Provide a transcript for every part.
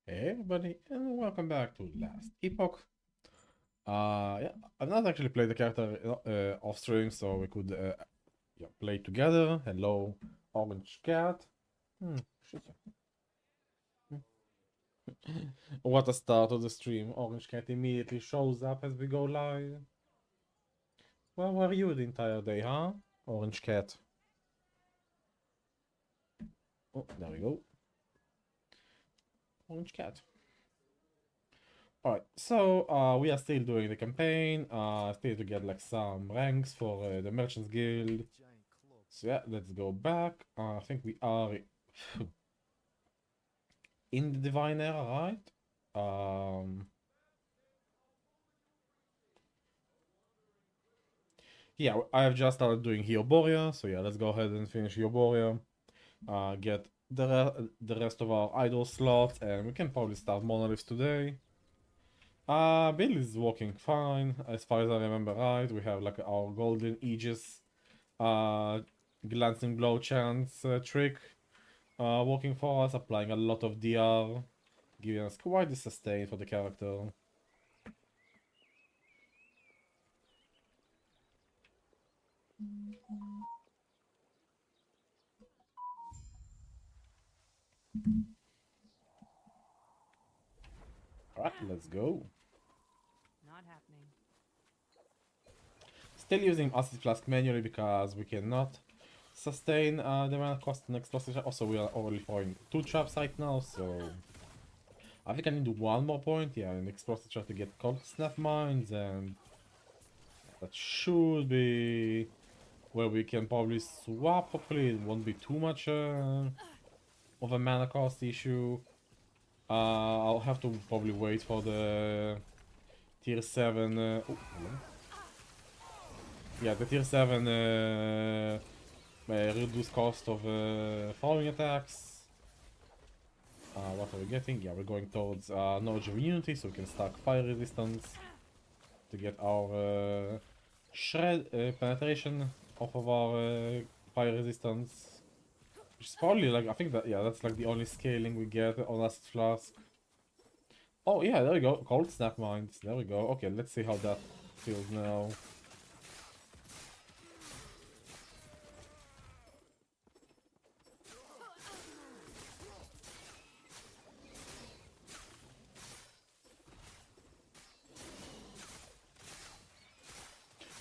Hey everybody, and welcome back to Last Epoch. Yeah, I've not actually played the character off stream, so we could yeah, play together. Hello, Orange Cat. Shit. What a start of the stream. Orange Cat immediately shows up as we go live. Where were you the entire day, huh? Orange Cat. Oh, there we go. Orange Cat. Alright, so we are still doing the campaign. Still to get like some ranks for the Merchants Guild. So yeah, let's go back. I think we are in the Divine Era, right? Yeah, I have just started doing Hioboria, so yeah, let's go ahead and finish Hioboria. Get the rest of our idol slots, and we can probably start Monoliths today. Build is working fine, as far as I remember right. We have like our Golden Aegis, Glancing Blow chance trick working for us, applying a lot of DR, giving us quite the sustain for the character. Alright, let's go. Not happening. Still using Acid Flask manually because we cannot sustain the mana cost and explosive trap. Also, we are already throwing 2 traps right now, so I think I need one more point, yeah, an explosive trap to get cold snap mines, and that should be where we can probably swap. Hopefully it won't be too much of a mana cost issue. I'll have to probably wait for the tier 7 oh, hello. Yeah, the tier 7 reduced cost of following attacks. What are we getting? Yeah, we're going towards knowledge of immunity, so we can stack fire resistance to get our shred penetration off of our fire resistance. Which is probably like, I think that, yeah, that's like the only scaling we get on Acid Flask. Oh yeah, there we go, cold snap mines, there we go. Okay, let's see how that feels now.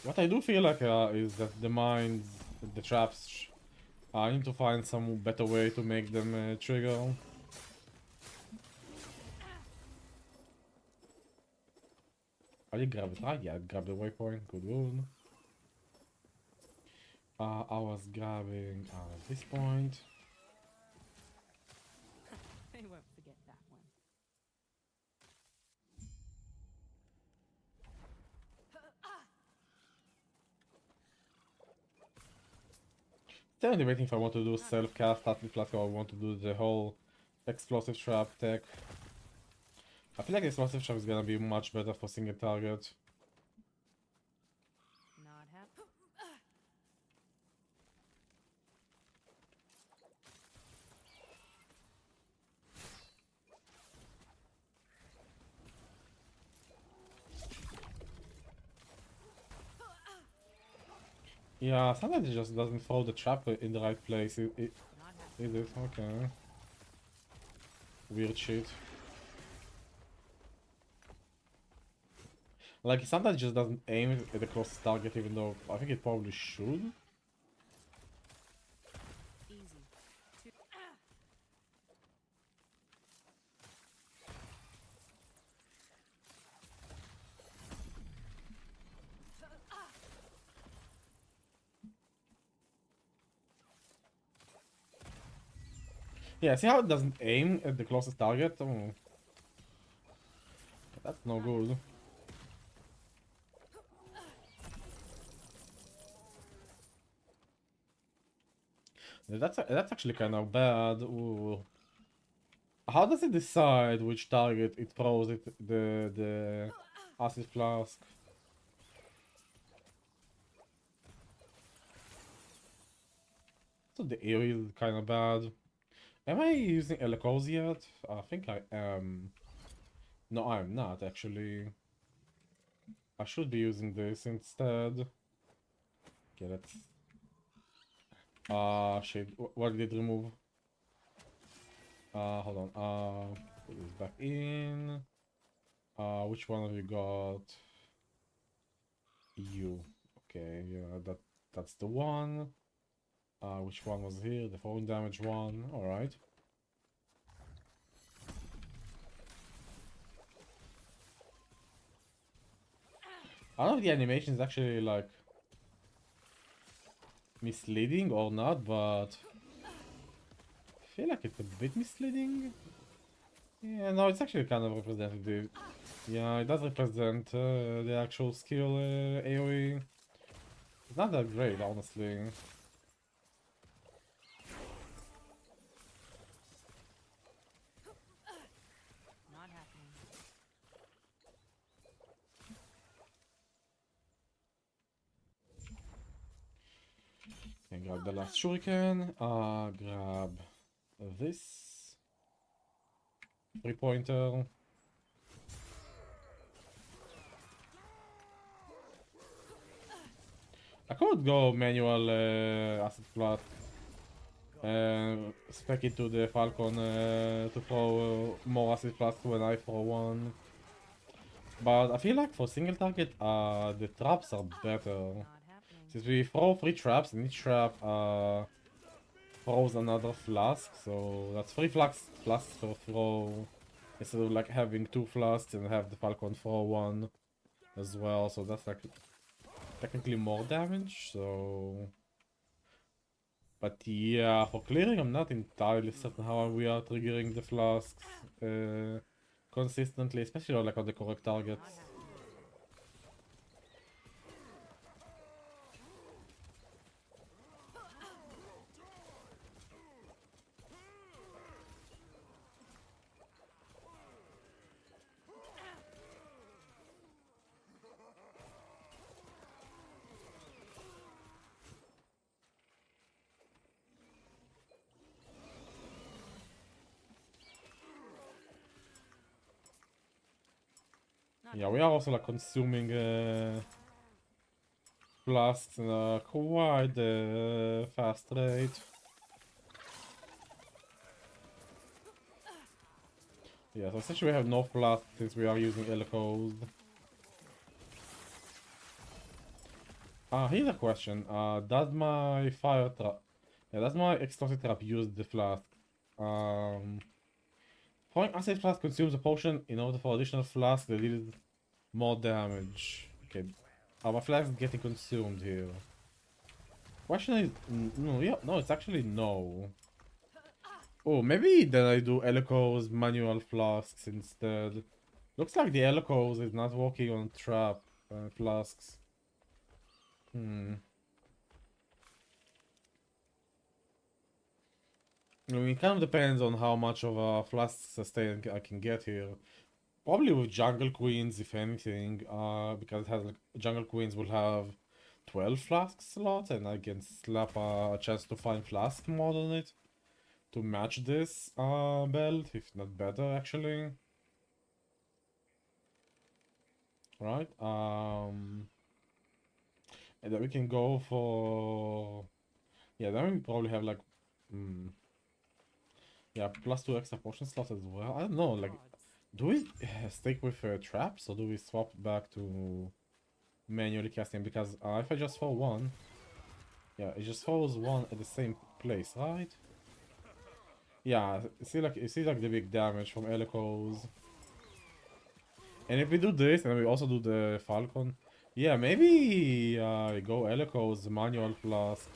What I do feel like is that the mines, the traps, I need to find some better way to make them trigger. I did grab it, right? Yeah, I grabbed the waypoint, good one. I was grabbing this point. They won't forget that one. Still debating if I want to do self-cast Atlas Flask or I want to do the whole explosive trap tech. I feel like explosive trap is gonna be much better for single target. Not happening. Yeah, sometimes it just doesn't throw the trap in the right place. Not happening. Is it? Okay. Weird shit. Like, sometimes it just doesn't aim at the closest target, even though I think it probably should. Easy. Two. Yeah, see how it doesn't aim at the closest target? Oh, that's no Not good. happening. That's actually kind of bad. Ooh. How does it decide which target it throws the acid flask? So the area is kind of bad. Am I using elecos yet? I think I am. No, I'm not actually. I should be using this instead. Okay, let's. Shit. What did it remove? Hold on. Put this back in. Which one have you got? You. Okay, yeah, that's the one. Which one was here? The falling damage one. Alright. I don't know if the animation is actually like misleading or not, but I feel like it's a bit misleading. Yeah, no, it's actually kind of representative. Yeah, it does represent the actual skill AoE. It's not that great, honestly. Not happening. Can grab the last shuriken. Grab this 3-pointer. I could go manual acid flask and spec it to the falcon to throw more acid flask when I throw one. But I feel like for single target, the traps are better. Not happening. Since we throw 3 traps, and each trap throws another flask, so that's 3 flasks per throw. Instead of like having 2 flasks and have the falcon throw one as well, so that's like technically more damage, so... But yeah, for clearing I'm not entirely certain how we are triggering the flasks consistently, especially like on the correct targets. Yeah, we are also like consuming flasks in a quite fast rate. Yeah, so essentially we have no flasks since we are using elecos. Here's a question. Does my fire trap... Yeah, does my explosive trap use the flask? Throwing acid flask consumes a potion in order for additional flask that deals more damage. Okay. My flask is getting consumed here. Question is... No, yeah, no, it's actually no. Oh, maybe then I do Eloco's manual flasks instead. Looks like the Eloco's is not working on trap flasks. I mean, it kind of depends on how much of a flask sustain I can get here. Probably with Jungle Queens, if anything, because it has like, Jungle Queens will have 12 flask slots, and I can slap a chance to find flask mod on it to match this belt, if not better, actually. Right? And then we can go for... Yeah, then we probably have like... Yeah, +2 extra potion slots as well. I don't know, like... Do we stick with traps, or do we swap back to manually casting? Because if I just throw one... Yeah, it just throws one at the same place, right? Yeah, you see like the big damage from Elecos. And if we do this, and we also do the Falcon... Yeah, maybe go Elecos manual plus...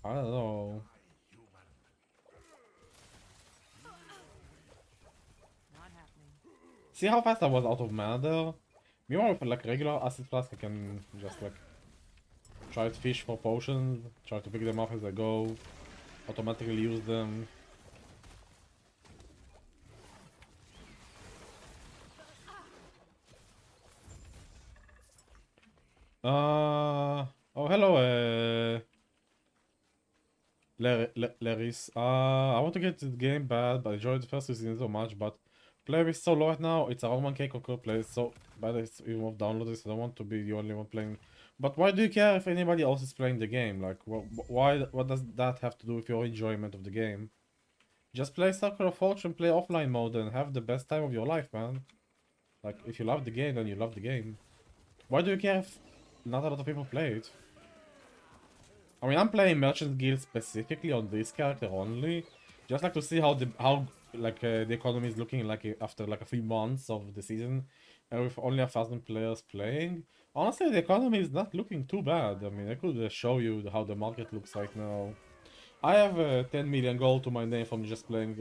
I don't know. Not happening. See how fast I was out of mana there? Meanwhile, with like regular acid flask, I can just like try to fish for potions, try to pick them up as I go, automatically use them. Oh, hello, Laris. I want to get to the game bad, but I enjoyed the first two seasons so much, but player is so low right now, it's around 1k conquer play, so bad it's even more downloaded, so I don't want to be the only one playing. But why do you care if anybody else is playing the game? Like, what does that have to do with your enjoyment of the game? Just play Circle of Fortune, play offline mode, and have the best time of your life, man. Like, if you love the game, then you love the game. Why do you care if not a lot of people play it? I mean, I'm playing Merchant Guild specifically on this character only, just like to see how the economy is looking like after like a few months of the season, and with only 1,000 players playing. Honestly, the economy is not looking too bad. I mean, I could show you how the market looks right now. I have 10 million gold to my name from just playing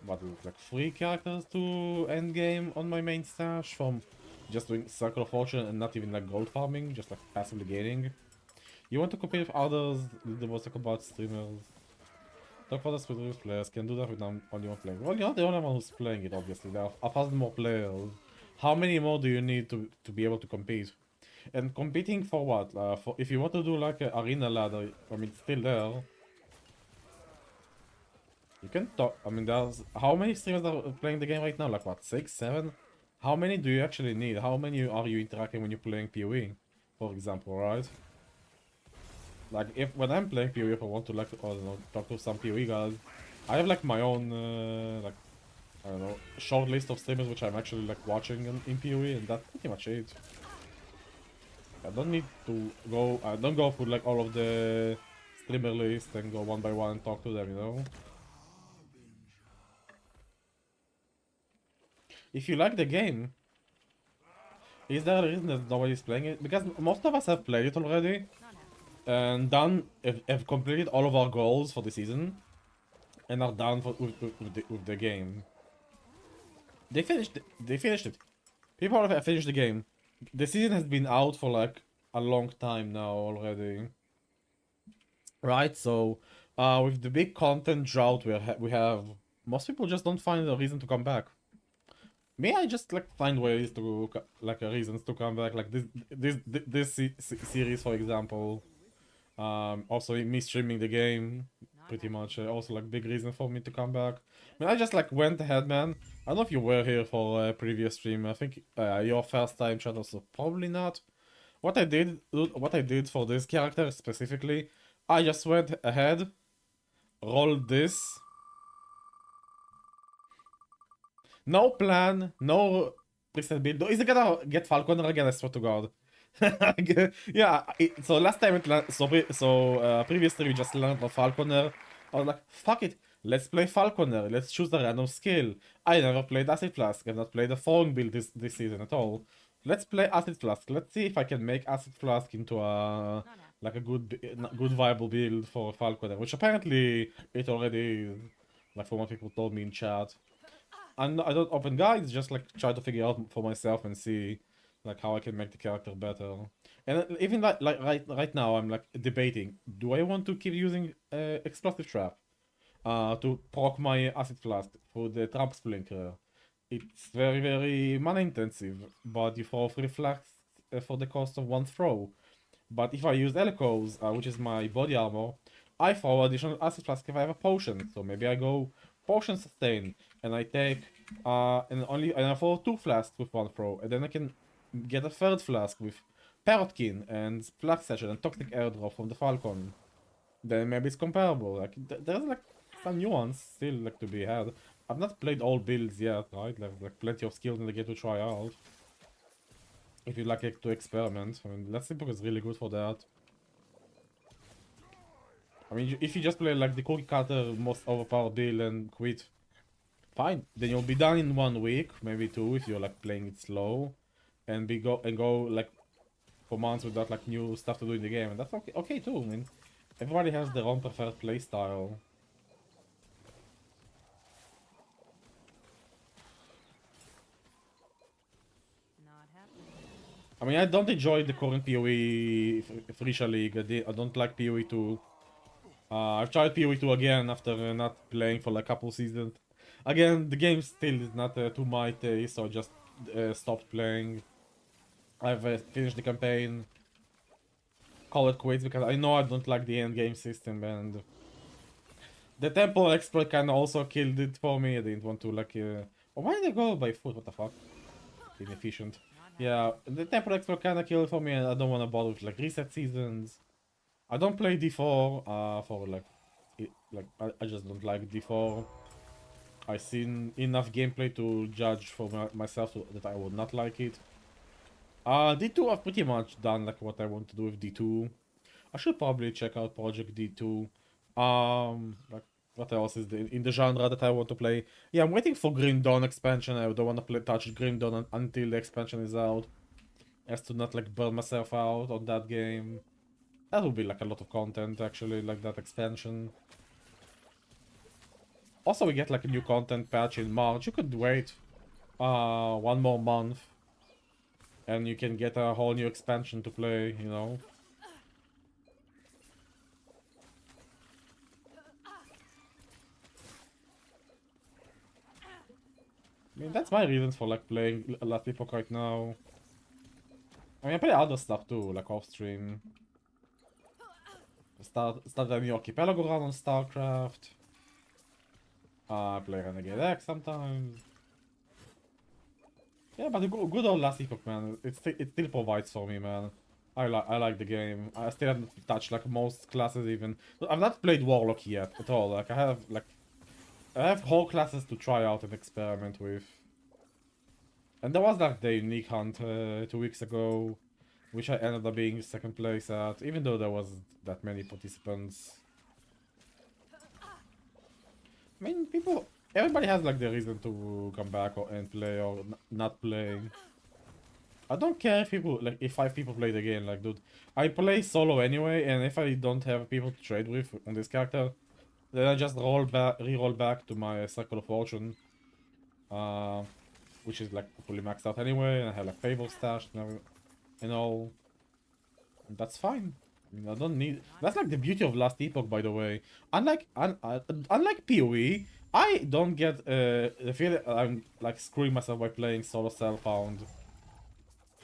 what is it, like 3 characters to end game on my main stash from just doing Circle of Fortune and not even like gold farming, just like passively gaining. You want to compete with others, the most talk about streamers. Talk for the specific players, can do that with only one playing. Well, you're not the only one who's playing it, obviously. There are 1,000 more players. How many more do you need to be able to compete? And competing for what? For if you want to do like an arena ladder, I mean, it's still there. You can talk. I mean, there's how many streamers are playing the game right now? Like what, 6, 7? How many do you actually need? How many are you interacting when you're playing PoE, for example, right? Like when I'm playing PoE, if I want to like I don't know, talk to some PoE guys, I have like my own like I don't know, short list of streamers which I'm actually like watching in PoE, and that's pretty much it. I don't need to go. I don't go through like all of the streamer list and go one by one and talk to them, you know. If you like the game, is there a reason that nobody's playing it? Because most of us have played it already and done, have completed all of our goals for the season and are done with the game. They finished it. People have finished the game. The season has been out for like a long time now already. Right, so with the big content drought we have, most people just don't find a reason to come back. May I just like find ways to like reasons to come back, like this series, for example. Also me streaming the game, pretty much. Also like big reason for me to come back. I mean, I just like went ahead, man. I don't know if you were here for a previous stream. I think your first time chat, also probably not. What I did for this character specifically, I just went ahead, rolled this. No plan, no preset build. Is it gonna get falconer again? I swear to God. Yeah. So last time previously we just learned about falconer. I was like, fuck it, let's play falconer. Let's choose a random skill. I never played acid flask. I've not played a throwing build this season at all. Let's play acid flask. Let's see if I can make acid flask into a like a good viable build for falconer, which apparently it already is. Like from what people told me in chat. I don't open guides, just like try to figure out for myself and see like how I can make the character better. And even like right now I'm like debating, do I want to keep using explosive trap to proc my acid flask for the trap splinter? It's very mana intensive, but you throw 3 flasks for the cost of 1 throw. But if I use echoes, which is my body armor, I throw additional acid flask if I have a potion. So maybe I go potion sustain, and I take and I throw 2 flasks with 1 throw, and then I can get a 3rd flask with Parrotkin and Flag Session and Toxic Airdrop from the Falcon. Then maybe it's comparable. Like there's like some nuance still like to be had. I've not played all builds yet, right? There's like plenty of skills in the game to try out. If you like to experiment, I mean, Let's Simple is really good for that. I mean, if you just play like the cookie cutter, most overpowered build and quit, fine. Then you'll be done in 1 week, maybe 2 if you're like playing it slow, and go like for months without like new stuff to do in the game, and that's okay too. I mean, everybody has their own preferred playstyle. Not happening. I mean, I don't enjoy the current PoE Frisha League. I don't like PoE 2. I've tried PoE 2 again after not playing for like a couple seasons. Again, the game still is not to my taste, so I just stopped playing. I've finished the campaign, call it quits, because I know I don't like the end game system, and The temple exploit kinda also killed it for me. I didn't want to like. Oh, why did I go by foot? What the fuck? Inefficient. Yeah, the temple exploit kinda killed it for me, and I don't want to bother with like reset seasons. I don't play D4 for like, I just don't like D4. I've seen enough gameplay to judge for myself that I would not like it. D2 I've pretty much done like what I want to do with D2. I should probably check out Project D2. Like what else is in the genre that I want to play? Yeah, I'm waiting for Grim Dawn expansion. I don't want to touch Grim Dawn until the expansion is out, as to not like burn myself out on that game. That would be like a lot of content actually, like that expansion. Also, we get like a new content patch in March. You could wait one more month and you can get a whole new expansion to play, you know. I mean, that's my reasons for like playing Last Epoch right now. I mean, I play other stuff too, like off stream. Start a new archipelago run on StarCraft. I play Renegade X sometimes. Yeah, but the good old Last Epoch, man, it still provides for me, man. I like the game. I still haven't touched like most classes even. I've not played Warlock yet at all. Like I have whole classes to try out and experiment with. And there was like the unique hunt 2 weeks ago, which I ended up being second place at, even though there wasn't that many participants. I mean, everybody has like the reason to come back and play or not play. I don't care if if 5 people play the game, like, dude, I play solo anyway, and if I don't have people to trade with on this character, then I just re-roll back to my Circle of Fortune, which is like fully maxed out anyway, and I have like favor stashed and all. And that's fine. I mean, I don't need. That's like the beauty of Last Epoch, by the way. Unlike PoE, I don't get the feeling I'm like screwing myself by playing solo self-found.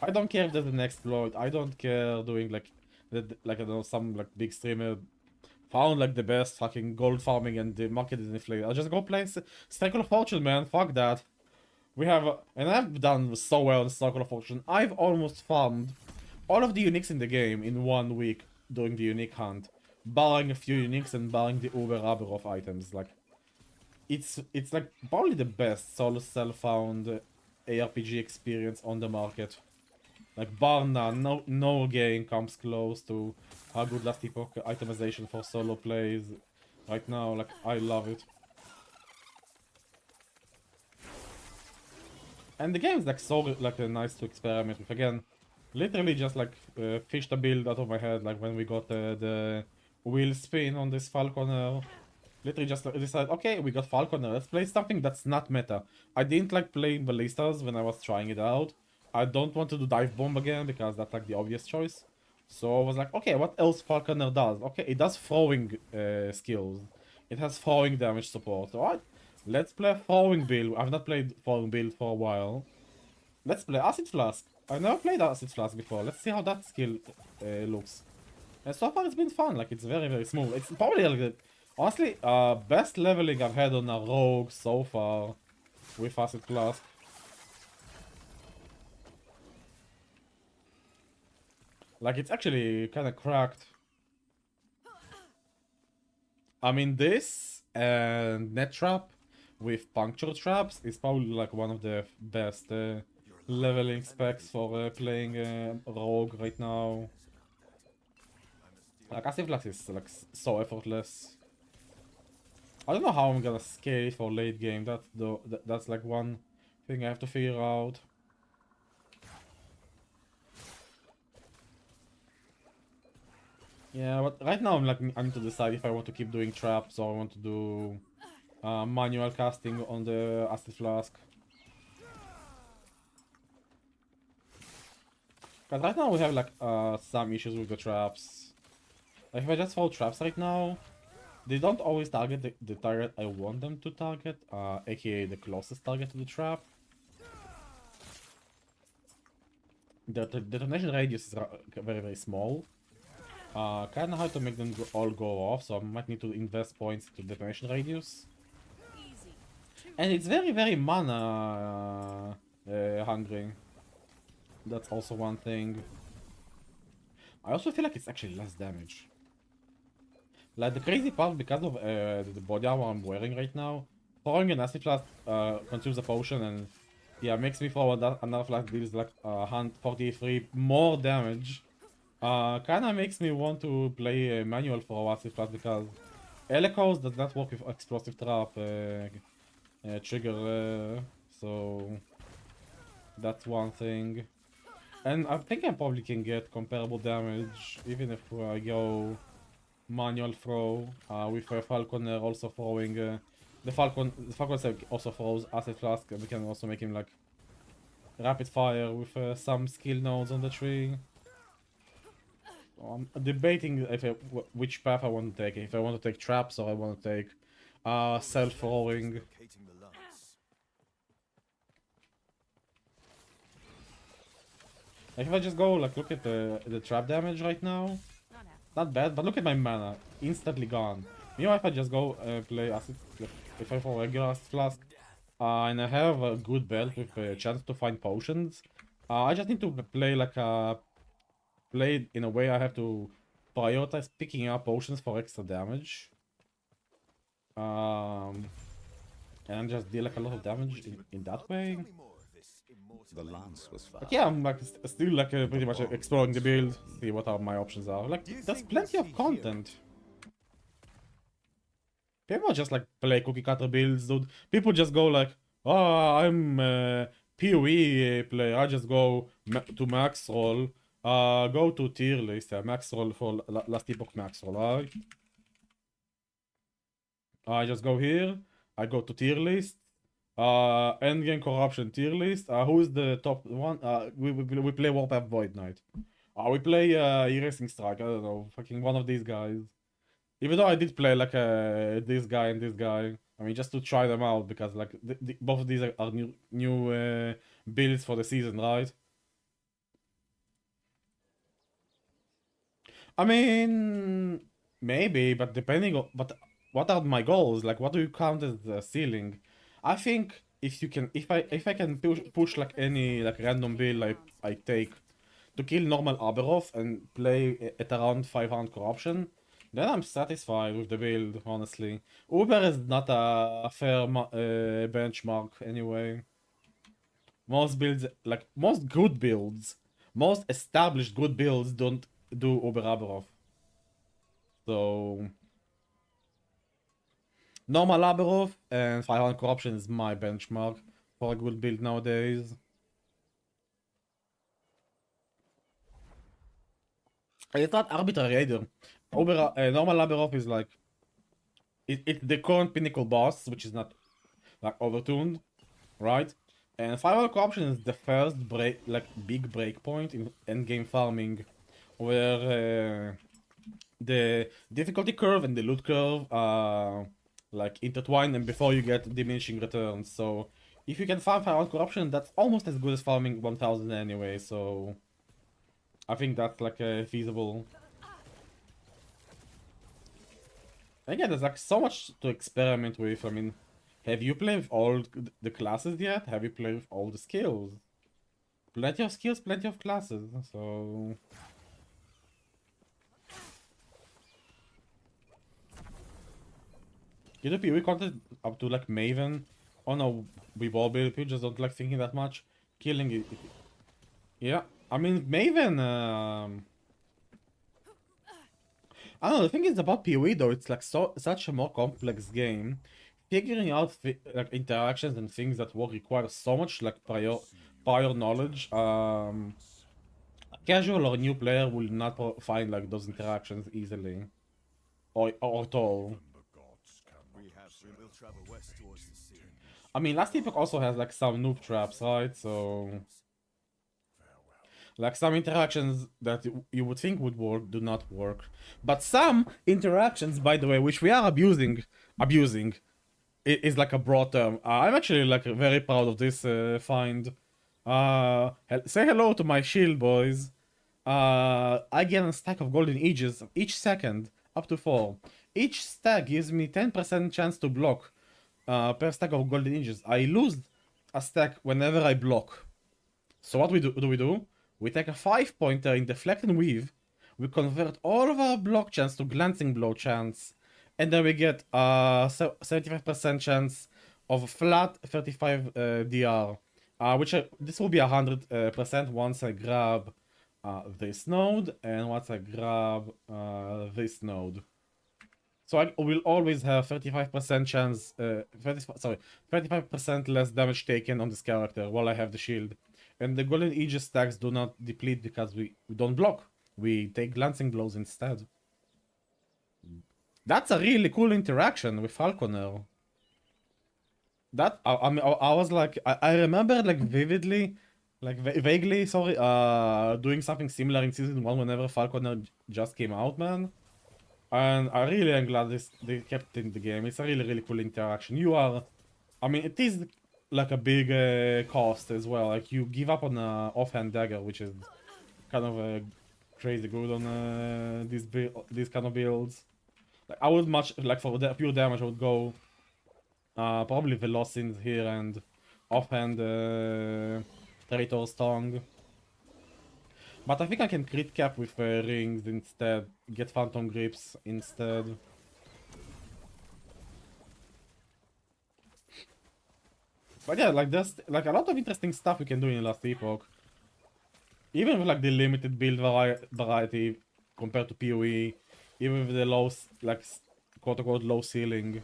I don't care if there's an exploit. I don't care doing like I don't know, some like big streamer found like the best fucking gold farming and the market is inflated. I'll just go play Circle of Fortune, man. Fuck that. We have and I've done so well in Circle of Fortune. I've almost farmed all of the uniques in the game in 1 week doing the unique hunt, barring a few uniques and barring the uber rubber of items. Like it's like probably the best solo self-found ARPG experience on the market. Like bar none, no game comes close to how good Last Epoch itemization for solo plays right now. Like I love it. And the game is like so like nice to experiment with. Again, literally just like fished a build out of my head. Like when we got the wheel spin on this falconer, literally just decided, okay, we got falconer. Let's play something that's not meta. I didn't like playing ballistas when I was trying it out. I don't want to do dive bomb again because that's like the obvious choice. So I was like, okay, what else falconer does? Okay, it does throwing skills. It has throwing damage support. Alright, let's play a throwing build. I've not played throwing build for a while. Let's play acid flask. I've never played acid flask before. Let's see how that skill looks. And so far it's been fun. Like it's very smooth. It's probably like honestly best leveling I've had on a rogue so far with acid flask. Like, it's actually kind of cracked. I mean, this and net trap with puncture traps is probably like one of the best leveling specs for playing rogue right now. Like, acid flask is like so effortless. I don't know how I'm gonna scale for late game. That's like one thing I have to figure out. Yeah, but right now I need to decide if I want to keep doing traps or I want to do manual casting on the acid flask. Because right now we have like some issues with the traps. Like if I just throw traps right now, they don't always target the target I want them to target, aka the closest target to the trap. The detonation radius is very small. Kinda hard to make them all go off, so I might need to invest points to detonation radius. Easy. And it's very, very mana hungry. That's also one thing. I also feel like it's actually less damage. Like the crazy part, because of the body armor I'm wearing right now, throwing an acid flask consumes a potion and yeah, makes me throw another flask deals like 143 more damage. Kinda makes me want to play a manual for acid flask because Elecos does not work with explosive trap trigger, so that's one thing. And I think I probably can get comparable damage even if I go manual throw with a falconer also throwing the falconer also throws acid flask, and we can also make him like rapid fire with some skill nodes on the tree. I'm debating if which path I want to take. If I want to take traps or I want to take self throwing. Locating the lights. Like if I just go like look at the trap damage right now, Not happening. not bad. But look at my mana, instantly gone. Meanwhile, if I just go play acid, if I throw regular acid flask, and I have a good belt with a chance to find potions, I just need to play like a play in a way I have to prioritize picking up potions for extra damage. And just deal like a lot of damage in that way. Tell me more of this immortal The lance was fast. But yeah, I'm like still like pretty much exploring the build, see what are my options are. Like there's plenty of content. People just like play cookie cutter builds, dude. People just go like, oh, I'm a PoE player. I just go to max roll. Go to tier list. Max roll for last epoch max roll. Right? I just go here. I go to tier list. Endgame corruption tier list. Who's the top one? We play Warpath Void Knight. We play Erasing Strike. I don't know, fucking one of these guys. Even though I did play like this guy and this guy. I mean, just to try them out because like both of these are new builds for the season, right? I mean, maybe, but depending on what are my goals? Like, what do you count as the ceiling? I think if you can, if I can push like any like random build I take to kill normal Aberoth and play at around 500 corruption, then I'm satisfied with the build. Honestly, Uber is not a fair benchmark anyway. Most builds, like most good builds, most established good builds don't do Uber Aberoth. So normal Aberoth and 500 corruption is my benchmark for a good build nowadays. And it's not arbitrary either. Normal Aberoth is like it's the current pinnacle boss, which is not like overtuned, right? And 500 corruption is the first big breakpoint in endgame farming, where the difficulty curve and the loot curve are like intertwined, and before you get diminishing returns. So if you can farm 500 corruption, that's almost as good as farming 1000 anyway. So I think that's like feasible. Again, there's like so much to experiment with. I mean, have you played with all the classes yet? Have you played with all the skills? Plenty of skills, plenty of classes. So you do PoE content up to like Maven. Oh no, we ball build. People just don't like thinking that much. Killing it. Yeah, I mean Maven. I don't know. The thing is about PoE though. It's like such a more complex game. Figuring out like interactions and things that work requires so much like prior knowledge. Casual or new player will not find like those interactions easily, or at all. Perhaps we will travel west towards the sea. I mean, Last Epoch also has like some noob traps, right? So like some interactions that you would think would work do not work. But some interactions, by the way, which we are abusing, is like a broad term. I'm actually like very proud of this find. Say hello to my shield, boys. I get a stack of golden ages each second, up to 4. Each stack gives me 10% chance to block per stack of golden ages. I lose a stack whenever I block. So what we do? We take a 5-pointer in deflect and weave. We convert all of our block chance to glancing blow chance. And then we get a 75% chance of flat 35 DR. This will be 100% once I grab this node and once I grab this node. So I will always have 35% chance, 35% less damage taken on this character while I have the shield. And the golden aegis stacks do not deplete because we don't block. We take glancing blows instead. That's a really cool interaction with falconer. I mean, I was like, I remember like vividly, like vaguely, sorry, doing something similar in season 1 whenever falconer just came out, man. And I really am glad they kept it in the game. It's a really cool interaction. I mean, it is like a big cost as well. Like you give up on a offhand dagger, which is kind of crazy good on these kind of builds. Like I would much like for the pure damage, I would go probably Velocins here and offhand Traitor's Tongue. But I think I can crit cap with rings instead, get phantom grips instead. But yeah, like there's like a lot of interesting stuff you can do in Last Epoch. Even with like the limited build variety compared to PoE, even with the low, like quote-unquote low ceiling.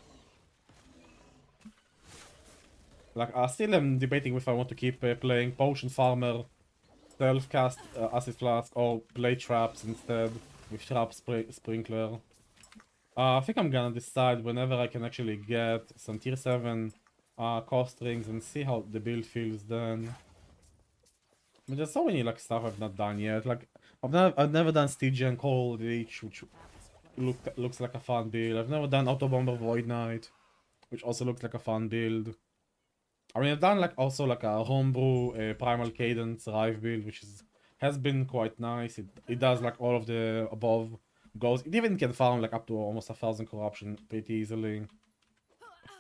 Like I still am debating if I want to keep playing Potion Farmer, self-cast Acid Flask, or play Traps instead with Trap Sprinkler. I think I'm gonna decide whenever I can actually get some tier 7 cost rings and see how the build feels then. I mean, there's so many like stuff I've not done yet. Like I've never done Stygian Cold Reach, which looks like a fun build. I've never done Autobomber Void Knight, which also looks like a fun build. I mean, I've done like also like a homebrew Primal Cadence Rive build, which has been quite nice. It does like all of the above goals. It even can farm like up to almost 1,000 corruption pretty easily.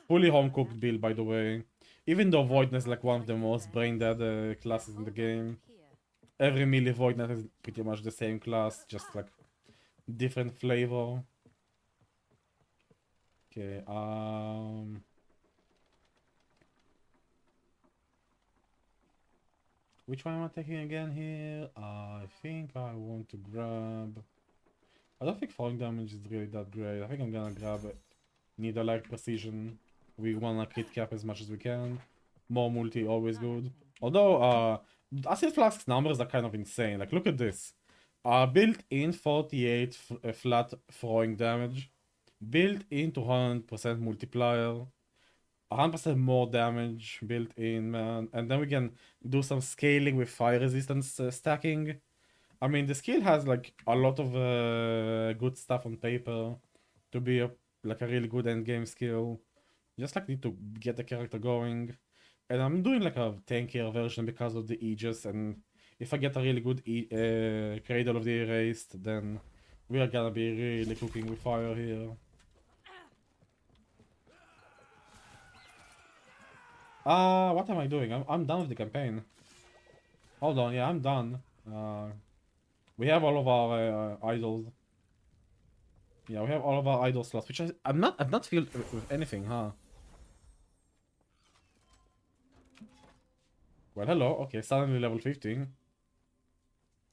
Fully home cooked build, by the way. Even though Voidness is like one of the most brain dead classes in the game. Every melee Voidnet is pretty much the same class, just like different flavor. Okay, which one am I taking again here? I think I want to grab... I don't think falling damage is really that great. I think I'm gonna grab it. Needle-like precision. We wanna crit cap as much as we can. More multi, always good. Although, Acid Flask's numbers are kind of insane. Like, look at this. Built-in 48 flat throwing damage. Built-in 200% multiplier. 100% more damage built in, man. And then we can do some scaling with fire resistance stacking. I mean, the skill has like a lot of good stuff on paper to be like a really good end game skill. Just like need to get the character going. And I'm doing like a tankier version because of the Aegis, and if I get a really good Cradle of the Erased, then we are gonna be really cooking with fire here. What am I doing? I'm done with the campaign. Hold on, yeah, I'm done. We have all of our idols. Yeah, we have all of our idol slots, which I've not filled with anything, huh? Well, hello. Okay, suddenly level 15.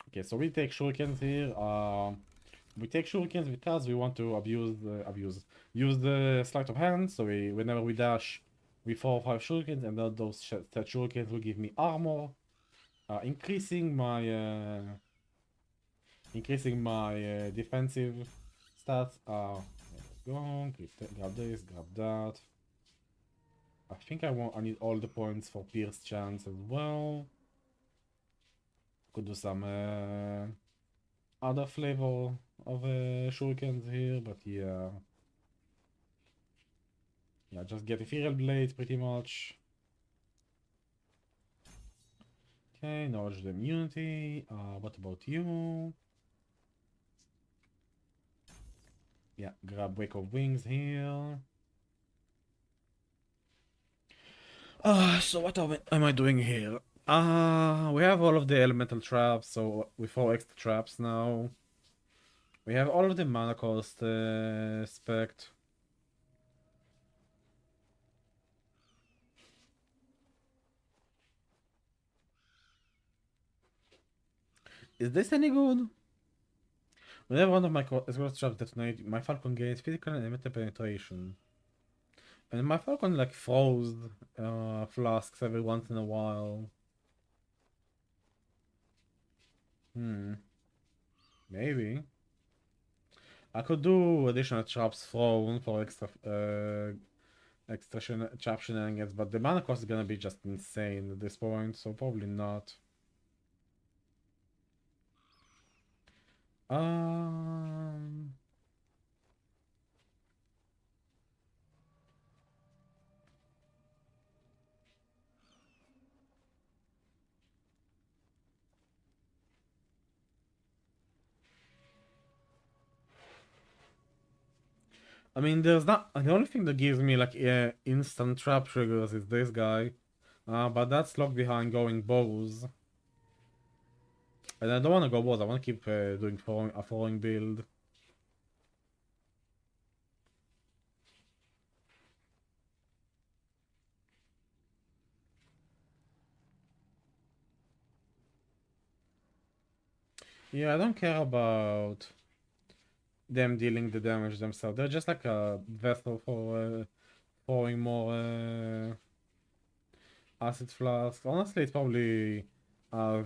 Okay, so we take shurikens here. We take shurikens because we want to use the sleight of hand. So whenever we dash, we 4 or 5 shurikens, and then those shurikens will give me armor, increasing my defensive stats. Go grab this, grab that. I think I need all the points for Pierce chance as well. Could do some other flavor of shurikens here, but yeah. Yeah, just get Ethereal Blades pretty much. Okay, knowledge of immunity. What about you? Yeah, grab Wake of Wings here. So what am I doing here? We have all of the elemental traps, so we 4 extra traps now. We have all of the mana cost spec. Is this any good? Whenever one of my escort traps detonate, my Falcon gains physical and elemental penetration. And my Falcon like throws flasks every once in a while. Maybe. I could do additional traps thrown for extra trap shenanigans, but the mana cost is gonna be just insane at this point, so probably not. Um, I mean, there's not the only thing that gives me like instant trap triggers is this guy, but that's locked behind going bows, and I don't want to go bows. I want to keep doing a throwing build. Yeah, I don't care about them dealing the damage themselves. They're just like a vessel for throwing more acid flasks. Honestly, it's probably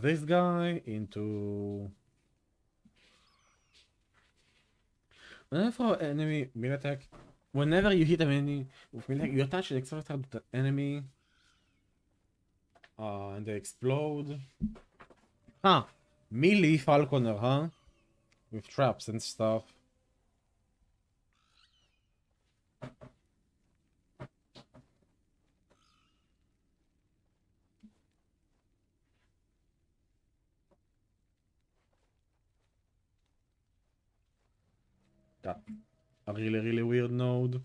this guy into. Whenever enemy melee attack, whenever you hit an enemy with melee attack, you attach the extra attack to the enemy, and they explode. Melee falconer, huh? With traps and stuff. That a really weird node.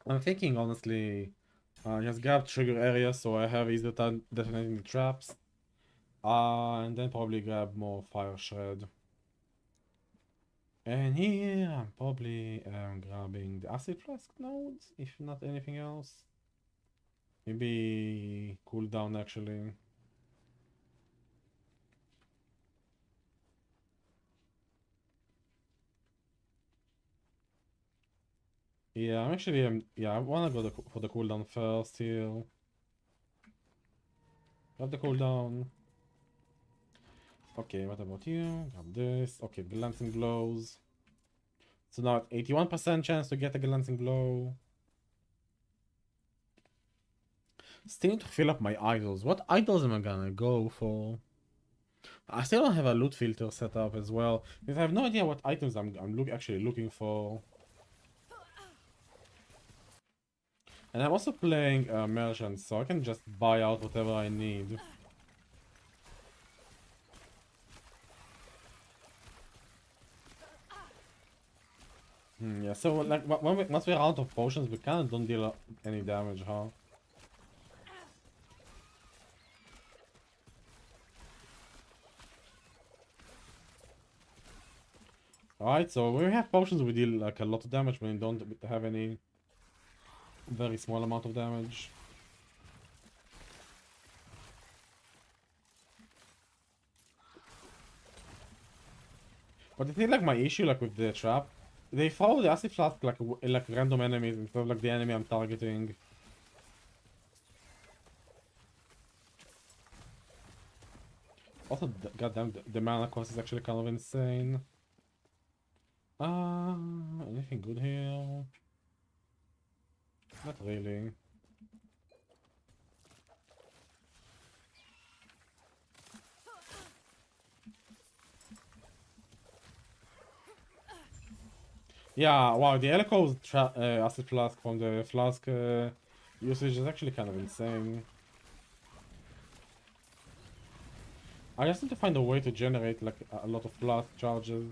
I'm thinking honestly, just grab trigger area so I have easy time detonating the traps. And then probably grab more fire shred. And here I'm probably grabbing the acid flask nodes, if not anything else. Maybe cooldown actually. Yeah, I'm actually yeah, I wanna go for the cooldown first here. Grab the cooldown. Okay, what about you? Grab this. Okay, glancing blows. So now 81% chance to get a glancing blow. Still need to fill up my idols. What idols am I gonna go for? I still don't have a loot filter set up as well, because I have no idea what items I'm actually looking for. And I'm also playing merchant, so I can just buy out whatever I need. Yeah, so like once we're out of potions, we kind of don't deal any damage, huh? Alright, so when we have potions, we deal like a lot of damage. When we don't have any, very small amount of damage. But I think like my issue like with the trap, they follow the acid flask like random enemies instead of like the enemy I'm targeting. Also, goddamn, the mana cost is actually kind of insane. Anything good here? Not really. Yeah, wow, the Echo's acid flask from the flask usage is actually kind of insane. I just need to find a way to generate like a lot of flask charges.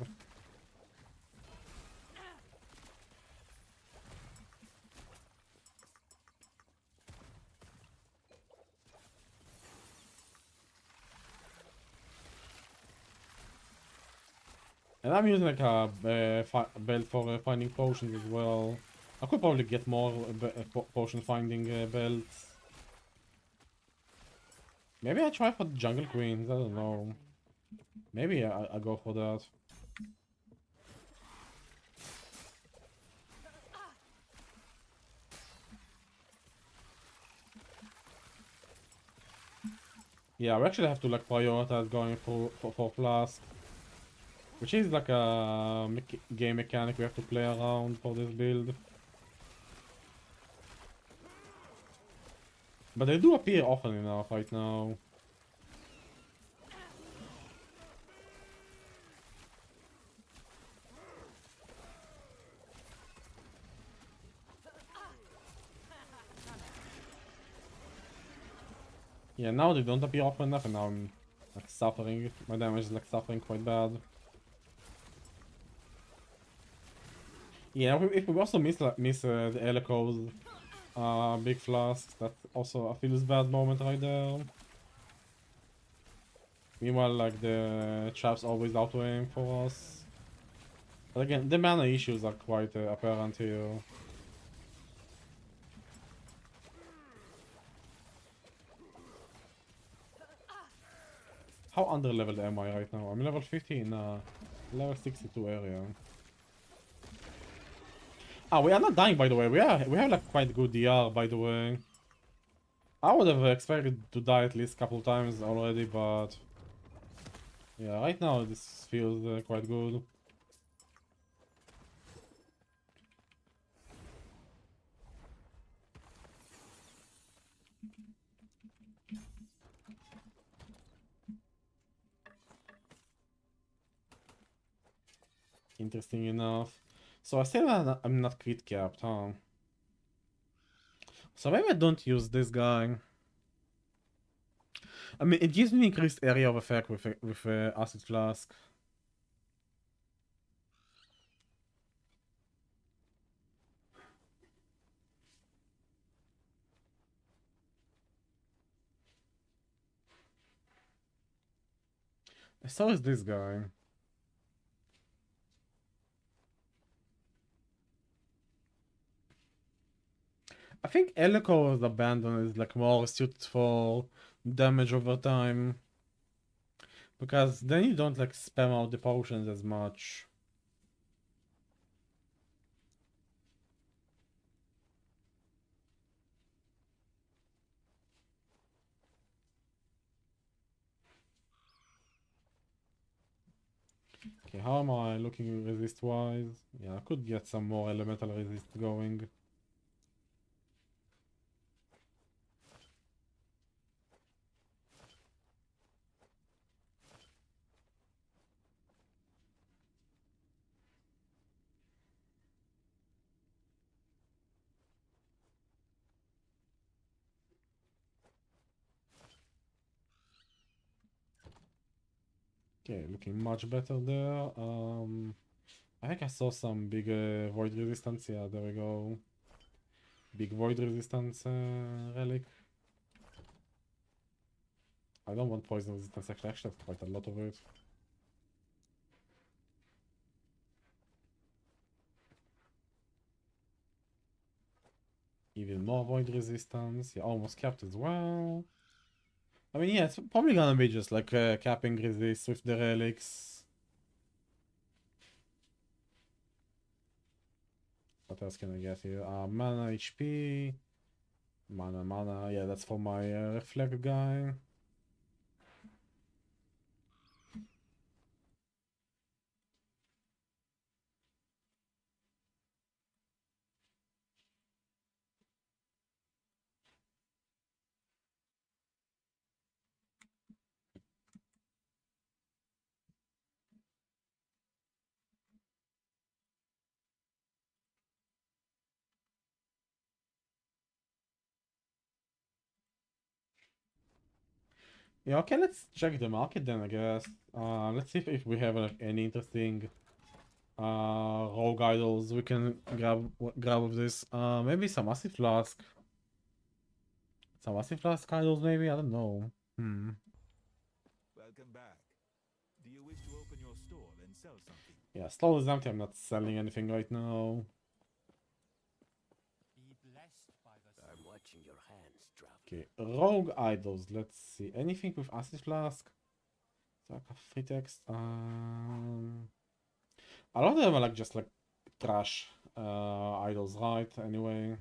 And I'm using like a belt for finding potions as well. I could probably get more potion finding belts. Maybe I try for the jungle queens, I don't know. Maybe I go for that. Yeah, we actually have to like prioritize going for flask. Which is like a game mechanic we have to play around for this build. But they do appear often enough right now. Yeah, now they don't appear often enough and now I'm like suffering. My damage is like suffering quite bad. Yeah, if we also miss the Elecos big flasks, that also feels bad moment right there. Meanwhile, like the traps always auto aim for us. But again, the mana issues are quite apparent here. How under leveled am I right now? I'm level 50 in level 62 area. Ah, we are not dying by the way. We have like quite good DR by the way. I would have expected to die at least a couple times already, but yeah, right now this feels quite good. Interesting enough. So I still I'm not crit capped, huh? So maybe I don't use this guy. I mean, it gives me increased area of effect with acid flask. So is this guy. I think Elico's Abandon is like more suited for damage over time. Because then you don't like spam out the potions as much. Okay, how am I looking resist wise? Yeah, I could get some more elemental resist going. Okay, looking much better there. I think I saw some big void resistance. Yeah, there we go. Big void resistance relic. I don't want poison resistance actually. Actually, have quite a lot of it. Even more void resistance. Yeah, almost capped as well. I mean, yeah, it's probably gonna be just like capping resist with the relics. What else can I get here? Mana, HP. Mana. Yeah, that's for my reflect guy. Yeah, okay, let's check the market then, I guess. Let's see if we have any interesting rogue idols we can grab with this. Maybe some acid flask. Some acid flask idols, maybe? I don't know. Welcome back. Do you wish to open your store and sell something? Yeah, stall is empty. I'm not selling anything right now. Be blessed by the I'm watching your hands, traveler. Okay, rogue idols. Let's see. Anything with acid flask? So free text. A lot of them are like just like trash idols, right? Anyway.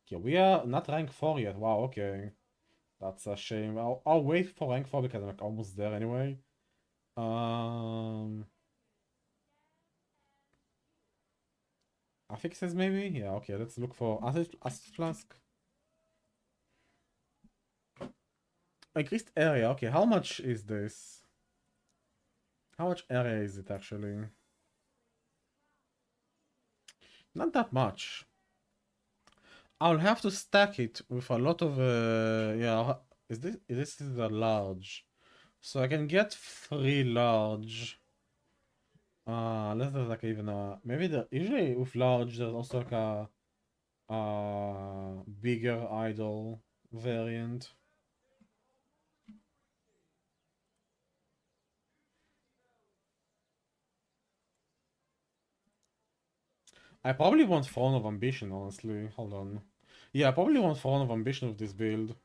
Okay, we are not rank 4 yet. Wow, okay. That's a shame. I'll wait for rank 4 because I'm like almost there anyway. Affixes maybe? Yeah, okay, let's look for acid flask. Increased area, okay, how much is this? How much area is it actually? Not that much. I'll have to stack it with a lot of yeah, this is a large. So I can get 3 large. Unless there's like even a maybe usually with large there's also like a bigger idol variant. I probably want Throne of Ambition, honestly. Hold on. Yeah, I probably want Throne of Ambition with this build.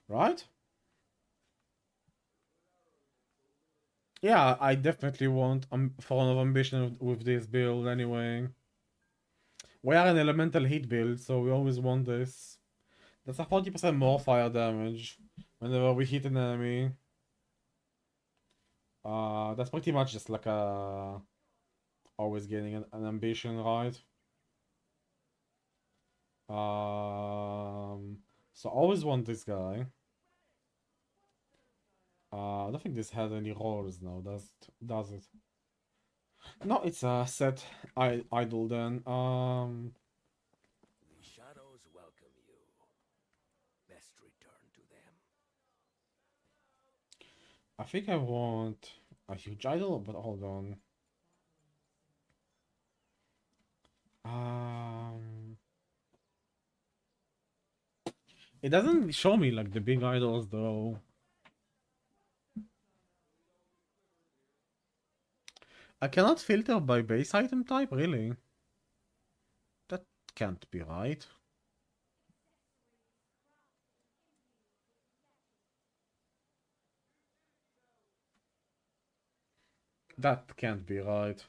Right? Yeah, I definitely want Throne of Ambition with this build anyway. We are an elemental heat build, so we always want this. That's a 40% more fire damage whenever we hit an enemy. That's pretty much just like a always getting an ambition, right? So always want this guy. I don't think this has any rolls now, does it? No, it's a set idle then. The shadows welcome you. Best return to them. I think I want a huge idol, but hold on. It doesn't show me like the big idols though. I cannot filter by base item type, really? That can't be right. That can't be right.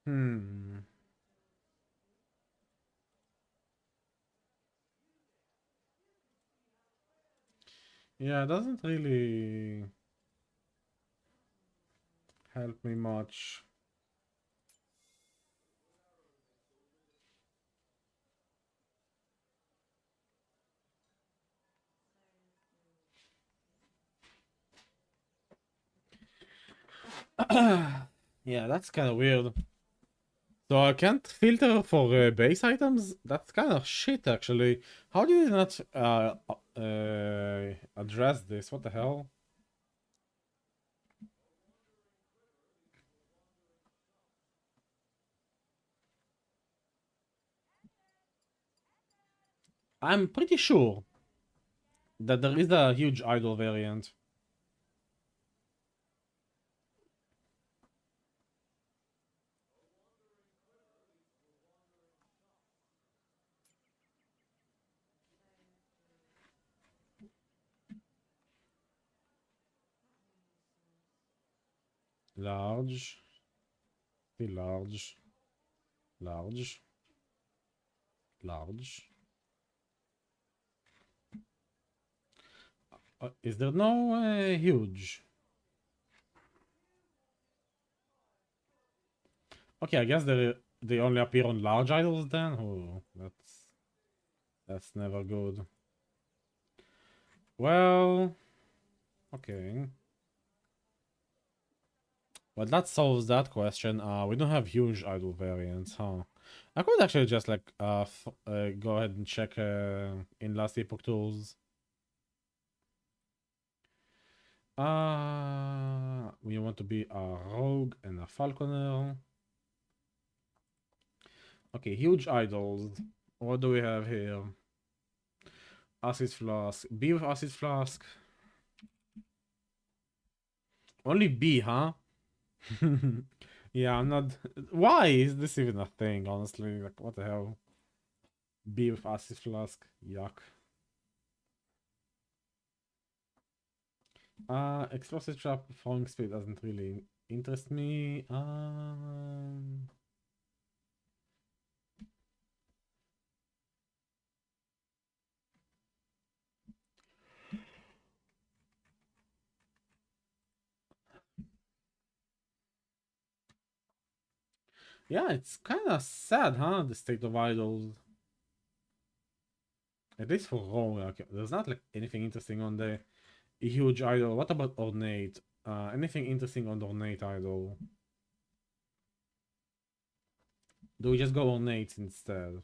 Hmm. Yeah, it doesn't really help me much. Yeah, that's kind of weird. So I can't filter for base items? That's kind of shit, actually. How do you not address this? What the hell? I'm pretty sure that there is a huge idol variant. Large. Be large. Large. Large. Is there no huge? Okay, I guess they only appear on large idols then. Oh, that's never good. Well, okay. Well, that solves that question. We don't have huge idol variants, huh? I could actually just like go ahead and check in last epoch tools. We want to be a rogue and a falconer. Okay, huge idols. What do we have here? Acid flask. B with acid flask. Only B, huh? Yeah, I'm not. Why is this even a thing? Honestly, like, what the hell? B with acid flask. Yuck. Explosive trap falling speed doesn't really interest me. Yeah, it's kind of sad, huh? The state of idols. At least for Rome, okay. There's not like anything interesting on the huge idol. What about ornate? Anything interesting on the ornate idol? Do we just go ornate instead?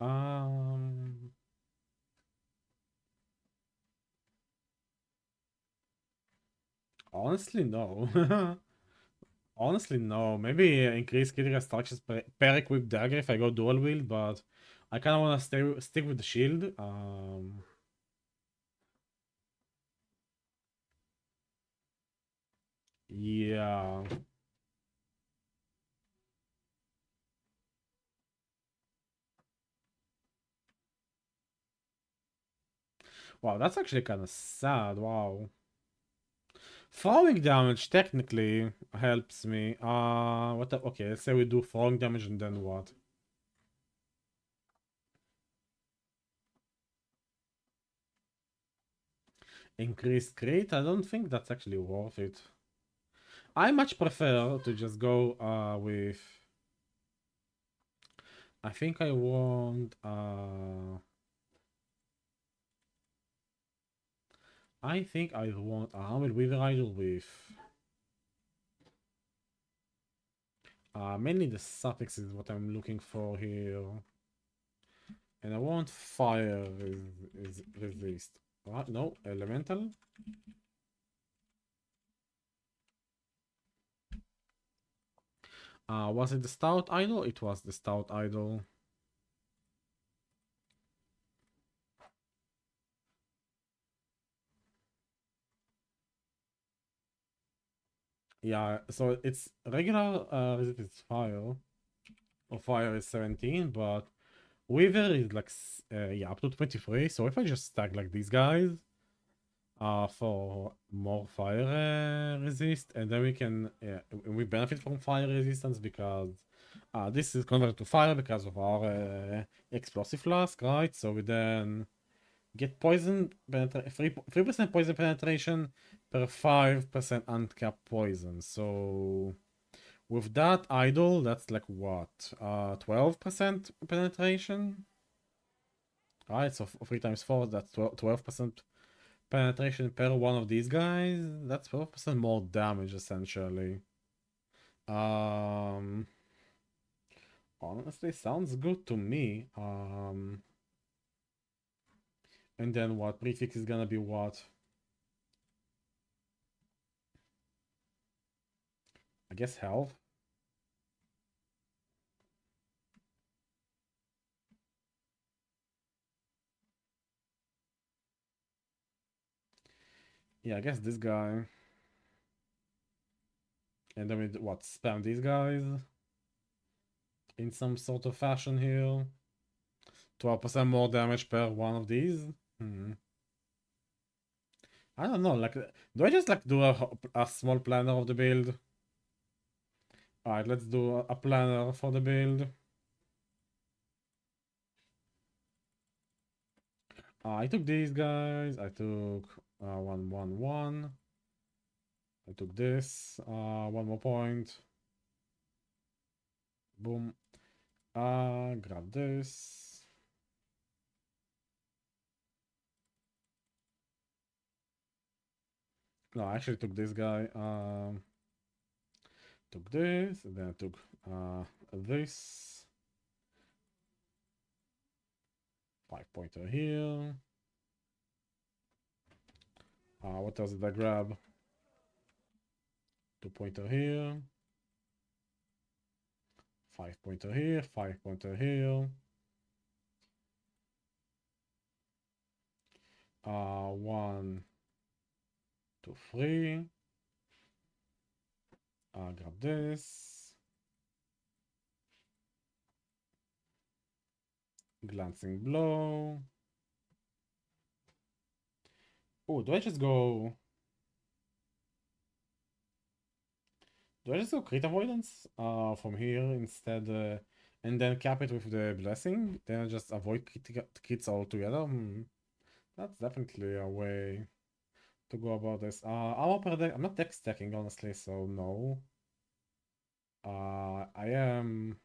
Um, honestly, no. Honestly, no. Maybe increase critical structures per equipped dagger if I go dual wield, but I kind of want to stick with the shield. Yeah. Wow, that's actually kind of sad. Wow. Throwing damage technically helps me. Okay, let's say we do throwing damage and then what? Increased crit? I don't think that's actually worth it. I much prefer to just go with. I think I want I think I want a Hammer Weaver Idol with mainly the suffix is what I'm looking for here. And I want fire is resist. What? No, elemental? Was it the stout idol? It was the stout idol. Yeah, so it's regular resist is fire. Or fire is 17, but Weaver is like yeah, up to 23. So if I just stack like these guys for more fire resist, and then we can we benefit from fire resistance because this is converted to fire because of our explosive flask, right? So we then get poison 3% poison penetration per 5% uncapped poison. So with that idol, that's like what? 12% penetration? Alright, so 3 times 4, that's 12% penetration per one of these guys. That's 12% more damage, essentially. Um, honestly, sounds good to me. And then what? Prefix is gonna be what? I guess health. Yeah, I guess this guy. And then we what? Spam these guys in some sort of fashion here. 12% more damage per one of these. I don't know. Like, do I just like do a small planner of the build? Alright, let's do a planner for the build. I took these guys. I took 1, 1, 1. I took this. One more point. Boom. Grab this. No, I actually took this guy. Took this, and then I took this. 5-pointer here. What else did I grab? 2-pointer here. 5-pointer here, 5-pointer here. 1, 2, 3. Grab this. Glancing blow. Oh, do I just go crit avoidance from here instead and then cap it with the blessing? Then I just avoid crits altogether? That's definitely a way to go about this. Armor per deck. I'm not deck stacking honestly, so no. I am.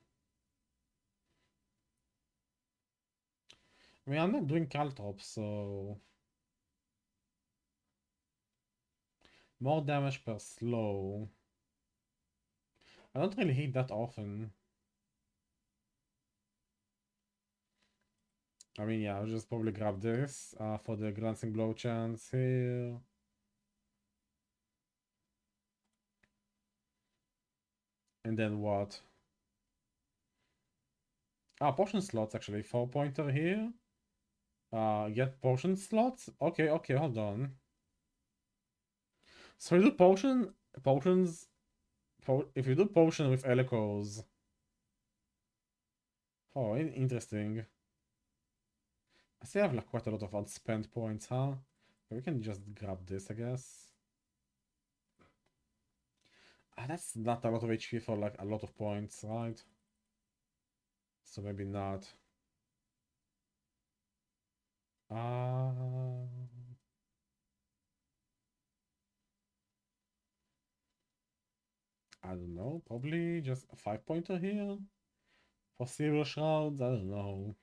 I mean, I'm not doing Caltrops, so more damage per slow. I don't really hit that often. I mean, yeah, I'll just probably grab this for the glancing blow chance here. And then what? Potion slots actually. 4-pointer here. Get potion slots? Okay, hold on. So you do potions, if you do potion with elecos. Oh, interesting. I still have like quite a lot of unspent points, huh? We can just grab this, I guess. That's not a lot of HP for like a lot of points, right? So maybe not. I don't know, probably just a 5-pointer here for serial shrouds. I don't know.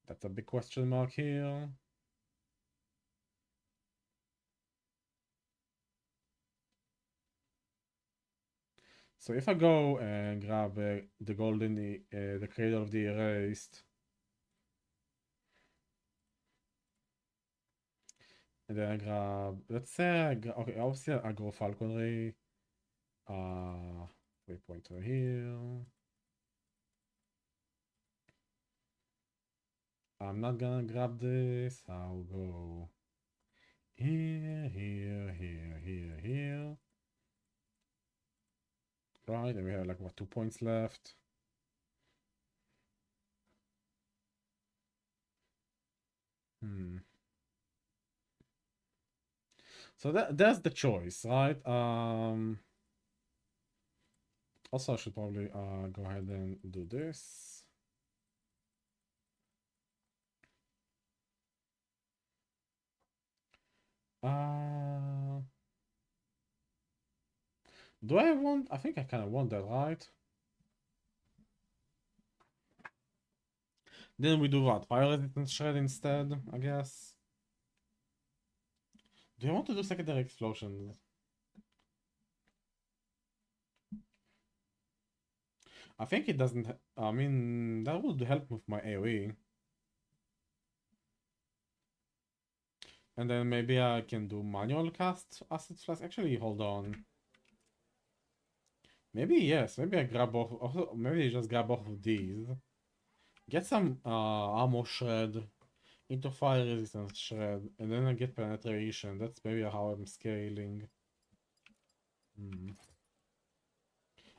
That's a big question mark here. So if I go and grab the golden, the cradle of the erased, and then I grab, let's say, okay, obviously I go falconry, 3-pointer here. I'm not gonna grab this. I'll go here, here, here, here, here. Right, and we have like what, 2 points left. So that's the choice, right? Also I should probably go ahead and do this. Do I want? I think I kind of want that, right? Then we do what? Fire resistance shred instead, I guess. Do you want to do secondary explosions? I think it doesn't. I mean, that would help with my AoE. And then maybe I can do manual cast acid flask. Actually, hold on. Maybe yes. Maybe I grab both. Also, maybe I just grab both of these. Get some armor shred into fire resistance shred, and then I get penetration. That's maybe how I'm scaling.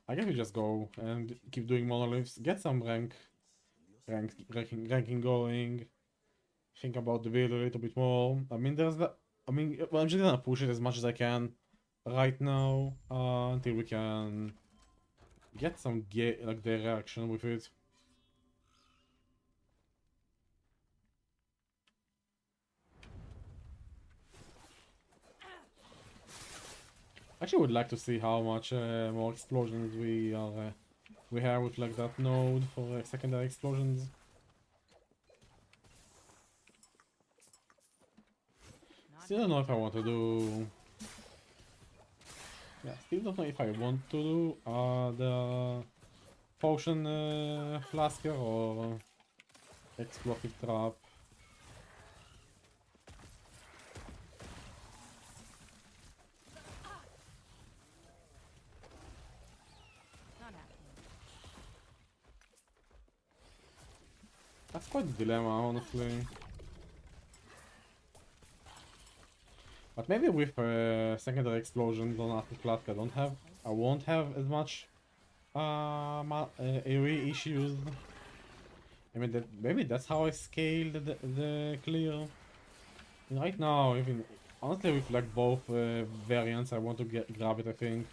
I guess we just go and keep doing monoliths. Get some ranking going. Think about the build a little bit more. I mean, there's the. I mean, well, I'm just gonna push it as much as I can right now until we can get some like the reaction with it. Actually, would like to see how much more explosions we are we have with like that node for secondary explosions. Not Still don't know if I want to do. Yeah, still don't know if I want to do the potion flasker or explosive trap. not happening. That's quite a dilemma, honestly. But maybe with secondary explosions on Active Flask, I won't have as much AoE issues. I mean, maybe that's how I scaled the clear. And right now, even honestly, with like both variants, I want to grab it. I think.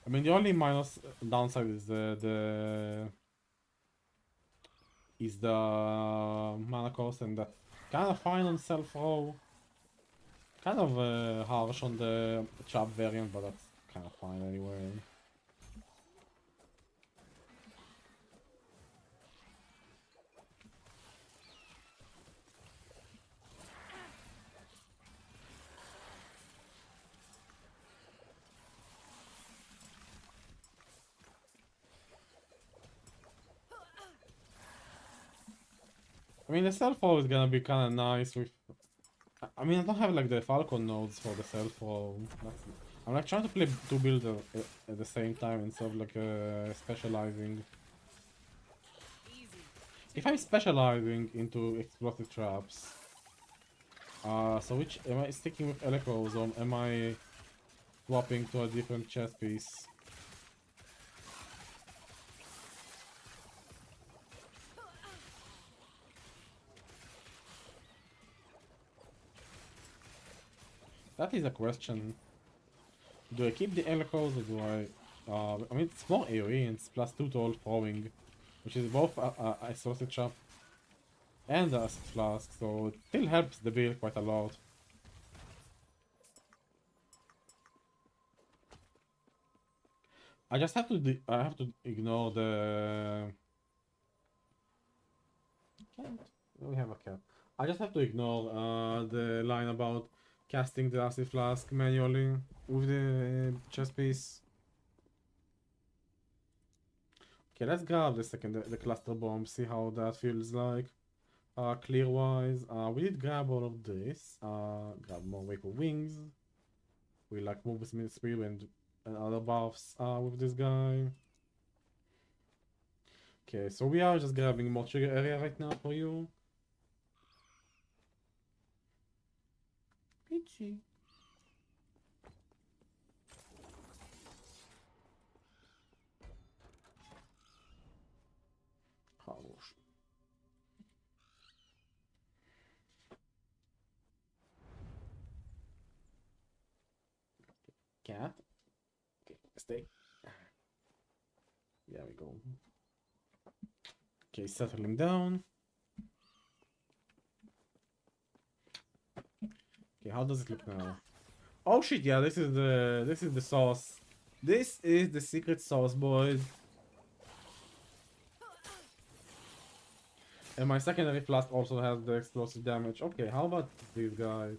I mean, the only minus downside is the mana cost, and that's kind of fine on self-roll. Kind of harsh on the chop variant, but that's kind of fine anyway. I mean, the self-roll is gonna be kind of nice with. I mean, I don't have like the falcon nodes for the self-roll. I'm like trying to play two builds at the same time instead of like specializing. Easy. If I'm specializing into explosive traps, so which am I sticking with electros or am I swapping to a different chess piece? That is a question. Do I keep the electros or do I? I mean, it's more AoE and it's +2 to all throwing, which is both a explosive trap and a acid flask, so it still helps the build quite a lot. I just have to I have to ignore the cat. We have a cat. I just have to ignore the line about casting the acid flask manually with the chest piece. Okay, let's grab the cluster bomb, see how that feels like. Clear wise, we did grab all of this. Grab more Wake of Wings. We like movement speed and other buffs with this guy. Okay, so we are just grabbing more trigger area right now for you. Peachy. Хорош. Cat. Okay, stay. There we go. Okay, settle him down. Okay, how does it look now? Oh shit, yeah, this is the sauce. This is the secret sauce, boys. And my secondary flask also has the explosive damage. Okay, how about these guys?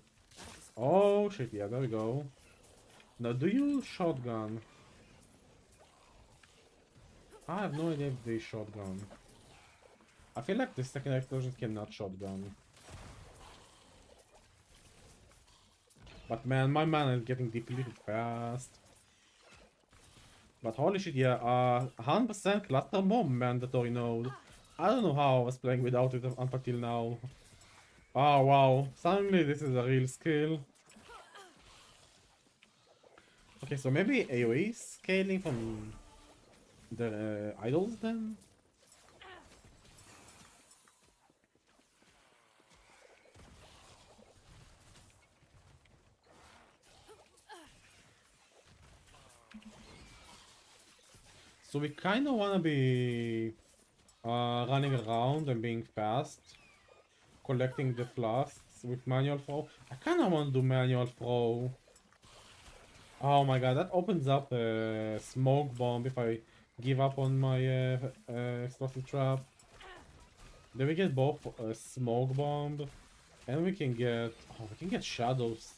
Oh shit, yeah, there we go. Now, do you shotgun? I have no idea if they shotgun. I feel like the second explosion cannot shotgun. But man, my mana is getting depleted fast. But holy shit, yeah, 100% cluster bomb mandatory node. I don't know how I was playing without it up until now. Oh wow, suddenly this is a real skill. Okay, so maybe AoE scaling from the idols then? So we kind of want to be running around and being fast, collecting the flasks with manual throw. I kind of want to do manual throw. Oh my god, that opens up a smoke bomb if I give up on my explosive trap. Then we get both a smoke bomb, and we can get... Oh, we can get shadows.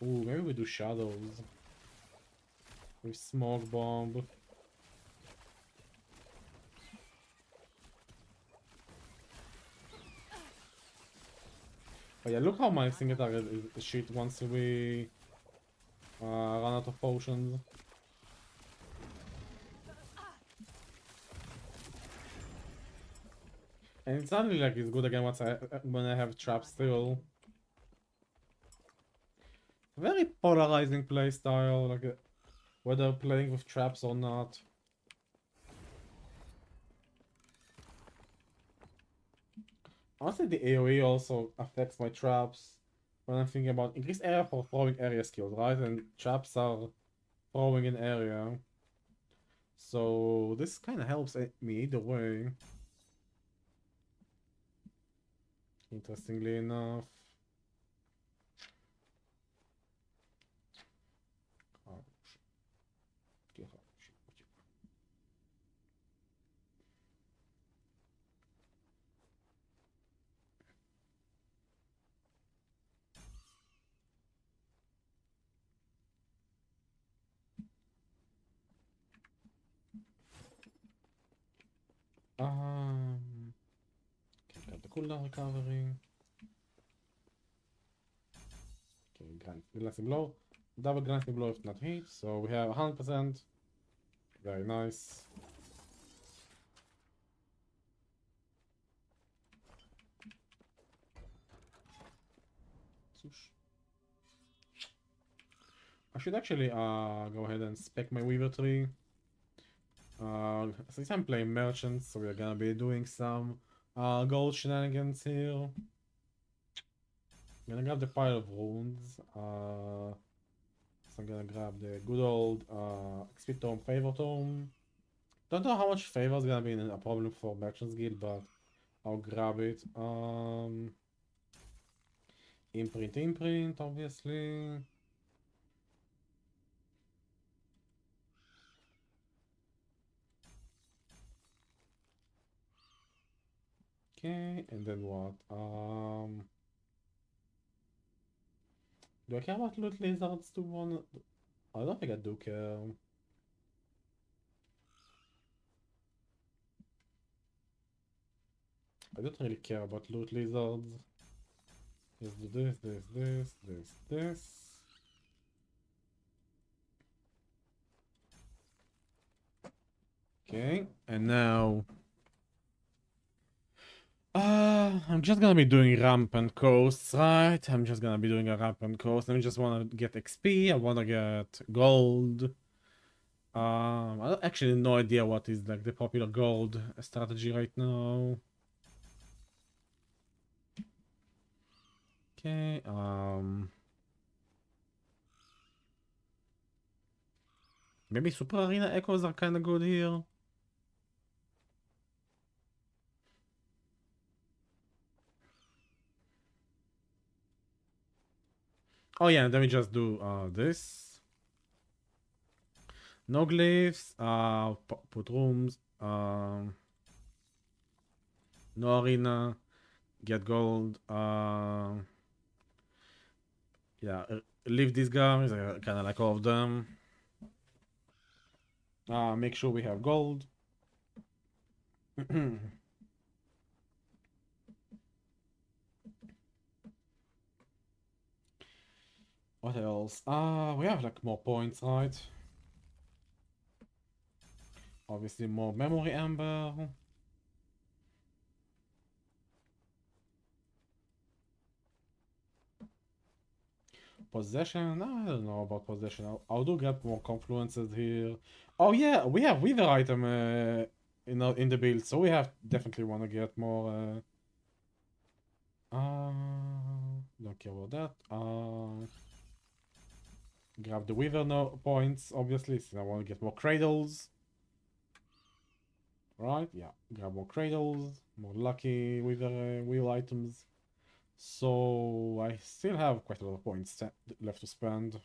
Ooh, maybe we do shadows. With smoke bomb. But yeah, look how my single target is shit once we run out of potions. And it's not really like it's good again once when I have traps still. Very polarizing playstyle, like whether playing with traps or not. Honestly, the AoE also affects my traps when I'm thinking about increased area for throwing area skills, right? And traps are throwing an area. So this kind of helps me either way. Interestingly enough. Can grab the cooldown recovery. Okay, glancing blow. Double glancing blow if not hit. So we have 100%. Very nice. I should actually go ahead and spec my weaver tree. Since I'm playing merchants, so we're gonna be doing some gold shenanigans here. I'm gonna grab the pile of runes. So I'm gonna grab the good old XP tome, favor tome. Don't know how much favor is gonna be a problem for merchants guild, but I'll grab it. Imprint, obviously. Okay, and then what? Do I care about loot lizards to one? I don't think I do care. I don't really care about loot lizards. Let's do this. Okay, and now... I'm just gonna be doing ramp and coasts, right? I'm just gonna be doing a ramp and coast. I just wanna get XP, I wanna get gold. I don't actually no idea what is like the popular gold strategy right now. Okay, maybe Super Arena Echoes are kinda good here. Oh yeah, let me just do this. No glyphs, put rooms, no arena, get gold, yeah, leave these guys, I kinda like all of them. Make sure we have gold. What else? We have like more points, right? Obviously more memory amber. Possession? I don't know about possession. I'll do get more confluences here. Oh yeah, we have weaver item in the build, so we have definitely want to get more. Don't care about that. Grab the weaver no points, obviously, since I want to get more cradles. Right? Yeah, grab more cradles, more lucky weaver wheel items. So I still have quite a lot of points left to spend.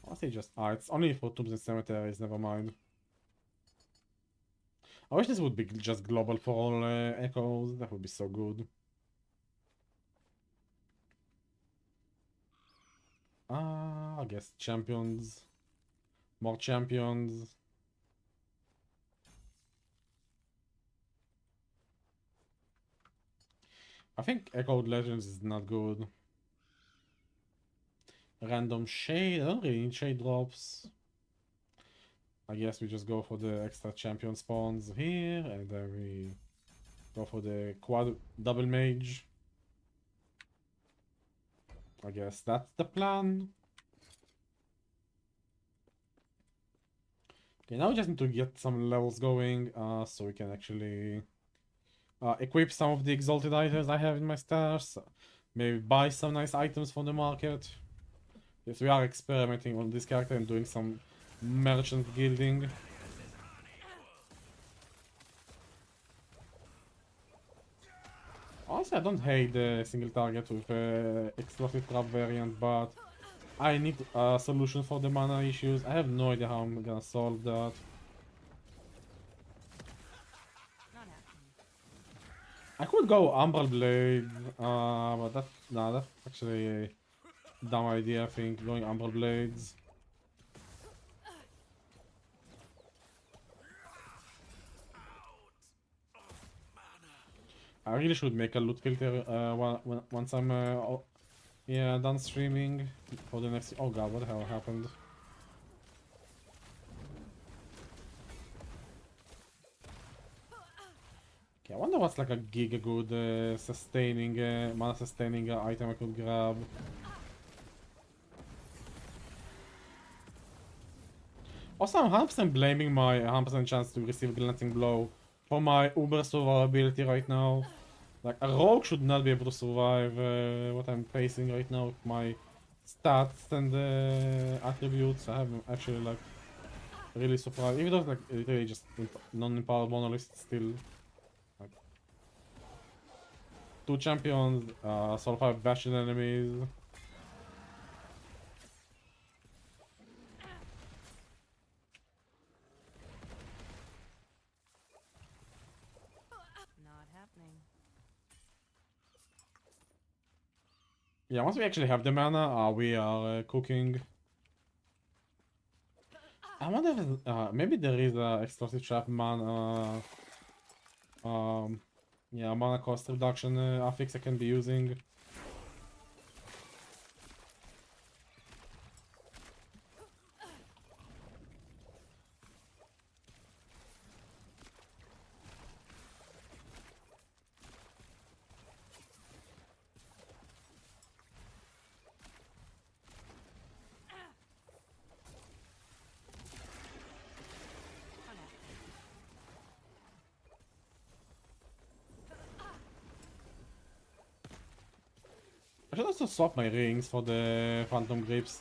Honestly, just it's only for tombs and cemeteries. Never mind. I wish this would be just global for all echoes. That would be so good. I guess champions. More champions. I think Echoed Legends is not good. Random shade. I don't really need shade drops. I guess we just go for the extra champion spawns here, and then we go for the quad double mage. I guess that's the plan. Okay, now we just need to get some levels going, so we can actually equip some of the exalted items I have in my stash. Maybe buy some nice items from the market. Yes, we are experimenting on this character and doing some merchant guilding. Honestly, I don't hate the single target with explosive trap variant, but I need a solution for the mana issues. I have no idea how I'm gonna solve that. Not happening. I could go Umbral Blade, but that's actually a dumb idea, I think, going Umbral Blades. I really should make a loot filter once I'm yeah, done streaming for the next. Oh god, what the hell happened? Okay, I wonder what's like a giga good sustaining mana sustaining item I could grab. Also, I'm 100% blaming my 100% chance to receive glancing blow for my uber survivability right now. Like, a rogue should not be able to survive what I'm facing right now with my stats and attributes. I am actually like really surprised, even though it's like literally just non-empowered monolith still. Like, 2 champions, solo 5 bastion enemies. Not happening. Yeah, once we actually have the mana, we are cooking. I wonder if maybe there is a explosive trap mana. Yeah, mana cost reduction affix I can be using. Not happening. I should also swap my rings for the phantom grips.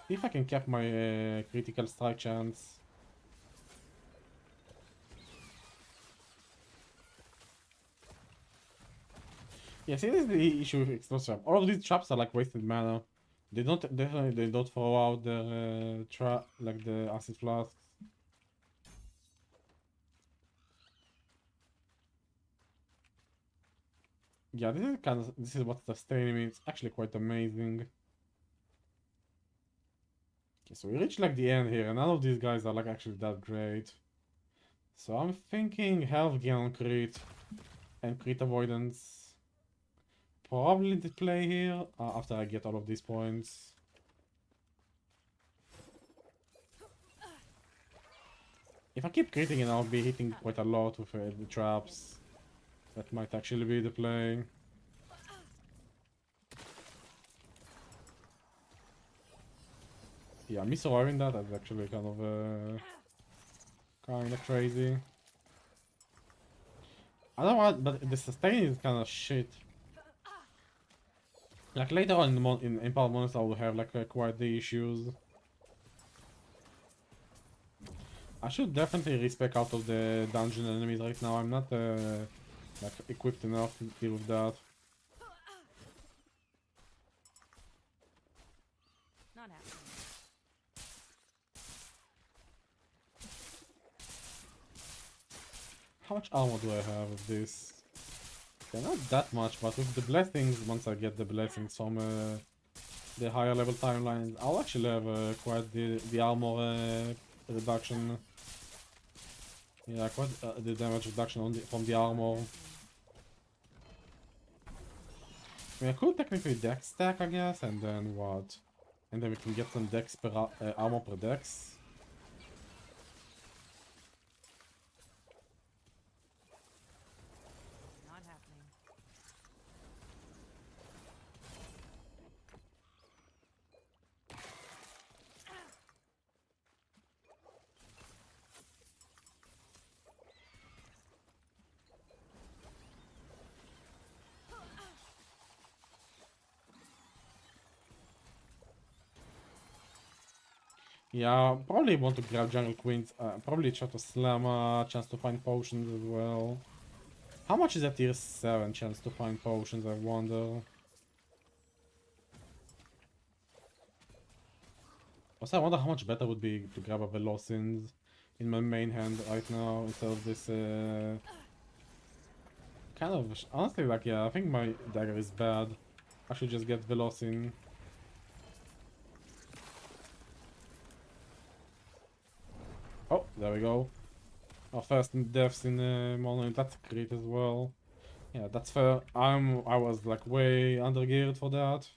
See if I can cap my critical strike chance. Yeah, see, this is the issue with explosive trap. All of these traps are like wasted mana. They don't throw out the trap like the acid flasks. Yeah, this is what's sustaining me. It's actually quite amazing. Okay, so we reach like the end here, and none of these guys are like actually that great. So I'm thinking health gain on crit and crit avoidance. Probably the play here after I get all of these points. If I keep critting, I'll be hitting quite a lot with the traps. That might actually be the play. Yeah, me surviving that is actually kind of crazy. I don't want, but the sustain is kind of shit. Like later on in Empire Monsters, I will have like quite the issues. I should definitely respec out of the dungeon enemies right now. I'm not like equipped enough to deal with that. Not happening. how much armor do I have with this? Yeah, not that much, but with the blessings, once I get the blessings from the higher level timelines, I'll actually have quite the armor reduction. Yeah, quite the damage reduction on from the armor. I mean, I could technically dex stack, I guess, and then what? And then we can get some dex per armor per dex. Not happening. Yeah, probably want to grab Jungle Queens. Probably try to slam a chance to find potions as well. How much is a tier 7 chance to find potions, I wonder? Also, I wonder how much better would be to grab a Velocins in my main hand right now instead of this kind of... Honestly, like, yeah, I think my dagger is bad. I should just get Velocin. Oh, there we go. Our first deaths in Mono, that's great as well. Yeah, that's fair. I was like way undergeared for that.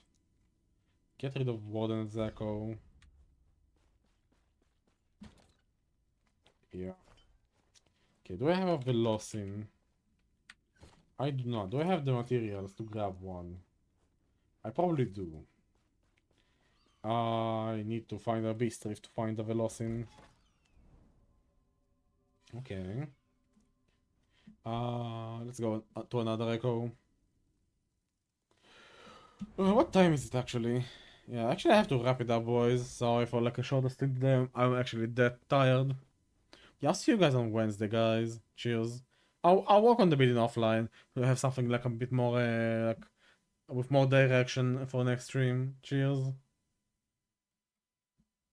Get rid of Warden and Zako. Yeah. Okay, do I have a Velocin? I do not. Do I have the materials to grab one? I probably do. I need to find a Beast Rift to find the Velocin. Okay. Let's go to another Echo. What time is it actually? Yeah, actually I have to wrap it up, boys. Sorry for like a shorter stint there. I'm actually that tired. Yeah, I'll see you guys on Wednesday, guys. Cheers. I'll work on the building offline to have something like a bit more like with more direction for next stream. Cheers.